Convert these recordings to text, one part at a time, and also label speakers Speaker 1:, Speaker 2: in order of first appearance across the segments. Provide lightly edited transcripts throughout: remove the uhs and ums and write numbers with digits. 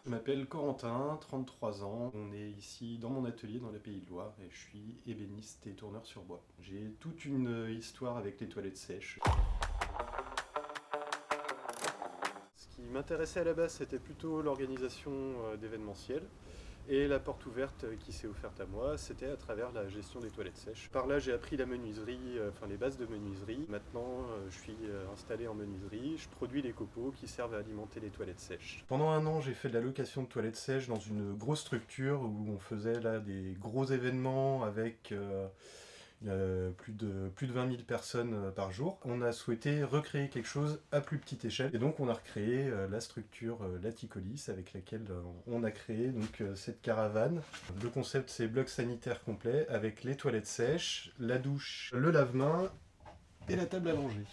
Speaker 1: Je m'appelle Corentin, 33 ans. On est ici dans mon atelier dans le Pays de Loire et je suis ébéniste et tourneur sur bois. J'ai toute une histoire avec les toilettes sèches. Ce qui m'intéressait à la base, c'était plutôt l'organisation d'événementiels. Et la porte ouverte qui s'est offerte à moi, c'était à travers la gestion des toilettes sèches. Par là, j'ai appris la menuiserie, les bases de menuiserie. Maintenant, je suis installé en menuiserie. Je produis les copeaux qui servent à alimenter les toilettes sèches. Pendant un an, j'ai fait de la location de toilettes sèches dans une grosse structure où on faisait là des gros événements avec plus de 20 000 personnes par jour. On a souhaité recréer quelque chose à plus petite échelle et donc on a recréé la structure Laticolis avec laquelle on a créé cette caravane. Le concept, c'est bloc sanitaire complet avec les toilettes sèches, la douche, le lave-main et la table à langer.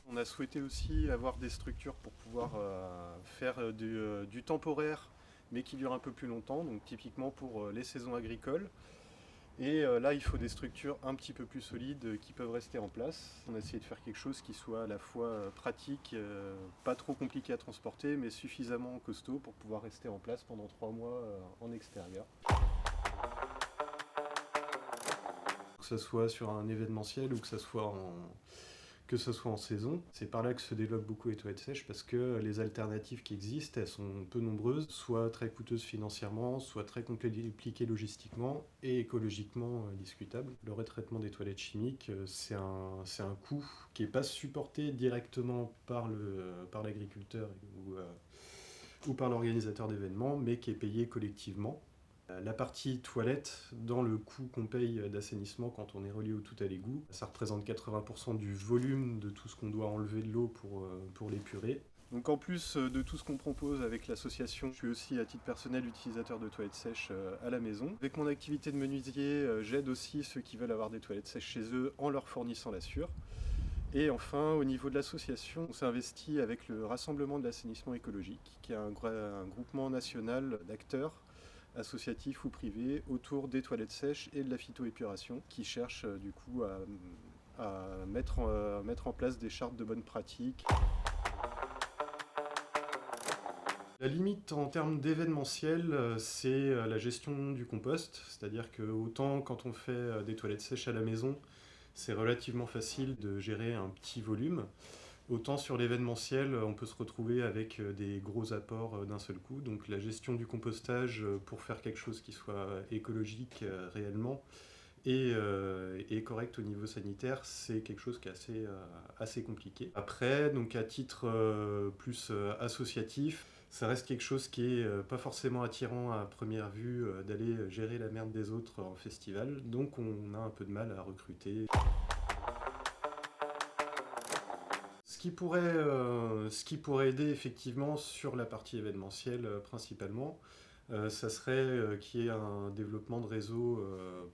Speaker 1: On a souhaité aussi avoir des structures pour pouvoir faire du temporaire mais qui dure un peu plus longtemps, donc typiquement pour les saisons agricoles. Et là, il faut des structures un petit peu plus solides qui peuvent rester en place. On a essayé de faire quelque chose qui soit à la fois pratique, pas trop compliqué à transporter, mais suffisamment costaud pour pouvoir rester en place pendant 3 mois en extérieur. Que ce soit sur un événementiel ou que ce soit en saison. C'est par là que se développent beaucoup les toilettes sèches parce que les alternatives qui existent, elles sont peu nombreuses, soit très coûteuses financièrement, soit très compliquées logistiquement et écologiquement discutables. Le retraitement des toilettes chimiques, c'est un coût qui n'est pas supporté directement par l'agriculteur ou par l'organisateur d'événements, mais qui est payé collectivement. La partie toilette, dans le coût qu'on paye d'assainissement quand on est relié au tout à l'égout, ça représente 80% du volume de tout ce qu'on doit enlever de l'eau pour l'épurer. Donc en plus de tout ce qu'on propose avec l'association, je suis aussi à titre personnel utilisateur de toilettes sèches à la maison. Avec mon activité de menuisier, j'aide aussi ceux qui veulent avoir des toilettes sèches chez eux en leur fournissant la sûre. Et enfin, au niveau de l'association, on s'est investi avec le Rassemblement de l'assainissement écologique, qui est un groupement national d'acteurs associatifs ou privés autour des toilettes sèches et de la phytoépuration, qui cherchent du coup à mettre en place des chartes de bonnes pratiques. La limite en termes d'événementiel, c'est la gestion du compost, c'est-à-dire que autant quand on fait des toilettes sèches à la maison, c'est relativement facile de gérer un petit volume. Autant sur l'événementiel, on peut se retrouver avec des gros apports d'un seul coup. Donc la gestion du compostage pour faire quelque chose qui soit écologique réellement et correct au niveau sanitaire, c'est quelque chose qui est assez compliqué. Après, donc à titre plus associatif, ça reste quelque chose qui est pas forcément attirant à première vue d'aller gérer la merde des autres en festival. Donc on a un peu de mal à recruter. Ce qui pourrait aider effectivement sur la partie événementielle principalement, ça serait qu'il y ait un développement de réseau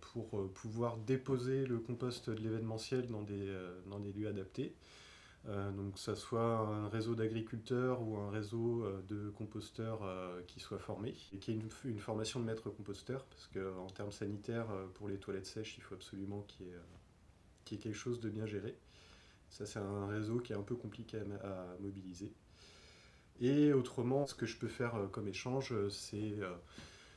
Speaker 1: pour pouvoir déposer le compost de l'événementiel dans des lieux adaptés. Donc que ça soit un réseau d'agriculteurs ou un réseau de composteurs qui soit formé et qu'il y ait une formation de maître composteur parce qu'en termes sanitaires, pour les toilettes sèches, il faut absolument qu'il y ait quelque chose de bien géré. Ça, c'est un réseau qui est un peu compliqué à mobiliser. Et autrement, ce que je peux faire comme échange, c'est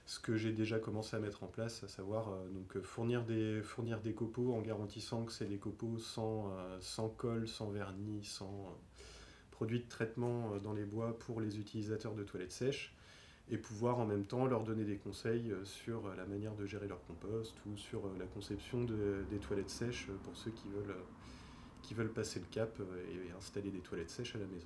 Speaker 1: ce que j'ai déjà commencé à mettre en place, à savoir fournir des copeaux en garantissant que c'est des copeaux sans colle, sans vernis, sans produits de traitement dans les bois pour les utilisateurs de toilettes sèches, et pouvoir en même temps leur donner des conseils sur la manière de gérer leur compost ou sur la conception des toilettes sèches pour ceux qui veulent passer le cap et installer des toilettes sèches à la maison.